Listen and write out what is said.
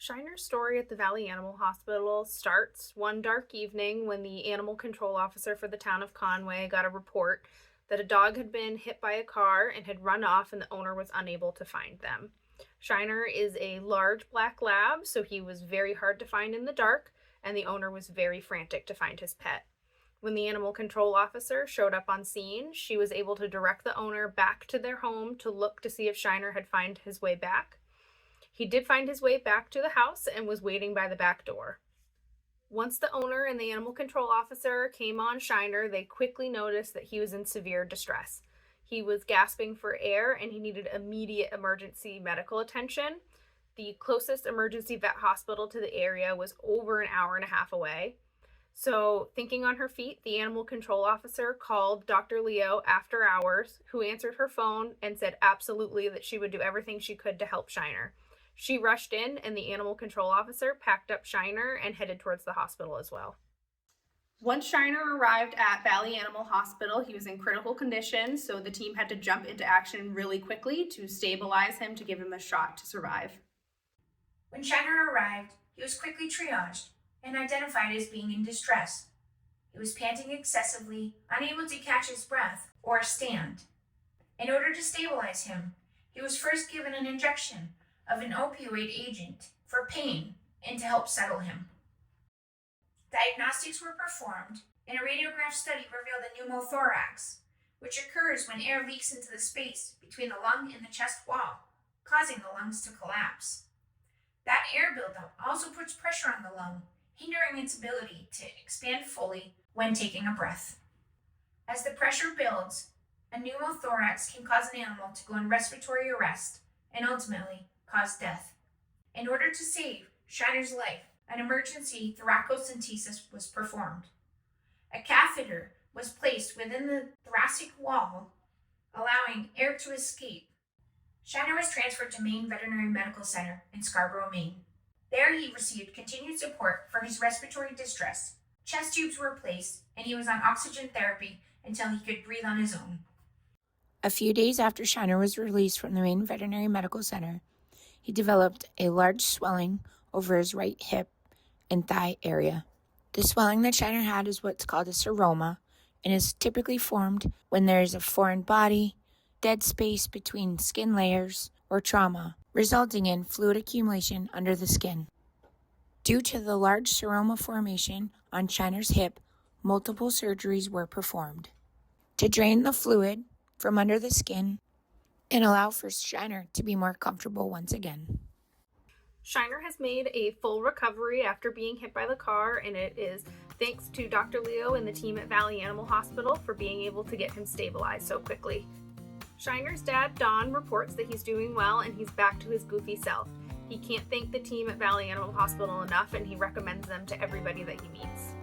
Shiner's story at the Valley Animal Hospital starts one dark evening when the animal control officer for the town of Conway got a report that a dog had been hit by a car and had run off, and the owner was unable to find them. Shiner is a large black lab, so he was very hard to find in the dark, and the owner was very frantic to find his pet. When the animal control officer showed up on scene, she was able to direct the owner back to their home to look to see if Shiner had found his way back. He did find his way back to the house and was waiting by the back door. Once the owner and the animal control officer came on Shiner, they quickly noticed that he was in severe distress. He was gasping for air and he needed immediate emergency medical attention. The closest emergency vet hospital to the area was over an hour and a half away. So, thinking on her feet, the animal control officer called Dr. Leo after hours, who answered her phone and said absolutely that she would do everything she could to help Shiner. She rushed in, and the animal control officer packed up Shiner and headed towards the hospital as well. Once Shiner arrived at Valley Animal Hospital, he was in critical condition, so the team had to jump into action really quickly to stabilize him to give him a shot to survive. When Shiner arrived, he was quickly triaged and identified as being in distress. He was panting excessively, unable to catch his breath or stand. In order to stabilize him, he was first given an injection of an opioid agent for pain and to help settle him. Diagnostics were performed, and a radiograph study revealed a pneumothorax, which occurs when air leaks into the space between the lung and the chest wall, causing the lungs to collapse. That air buildup also puts pressure on the lung, hindering its ability to expand fully when taking a breath. As the pressure builds, a pneumothorax can cause an animal to go in respiratory arrest and ultimately cause death. In order to save Shiner's life, an emergency thoracocentesis was performed. A catheter was placed within the thoracic wall, allowing air to escape. Shiner was transferred to Maine Veterinary Medical Center in Scarborough, Maine. There he received continued support for his respiratory distress. Chest tubes were placed, and he was on oxygen therapy until he could breathe on his own. A few days after Shiner was released from the Maine Veterinary Medical Center, he developed a large swelling over his right hip and thigh area. The swelling that Shiner had is what's called a seroma and is typically formed when there is a foreign body, dead space between skin layers, or trauma, resulting in fluid accumulation under the skin. Due to the large seroma formation on Shiner's hip, multiple surgeries were performed to drain the fluid from under the skin and allow for Shiner to be more comfortable once again. Shiner has made a full recovery after being hit by the car, and it is thanks to Dr. Leo and the team at Valley Animal Hospital for being able to get him stabilized so quickly. Shiner's dad, Don, reports that he's doing well and he's back to his goofy self. He can't thank the team at Valley Animal Hospital enough, and he recommends them to everybody that he meets.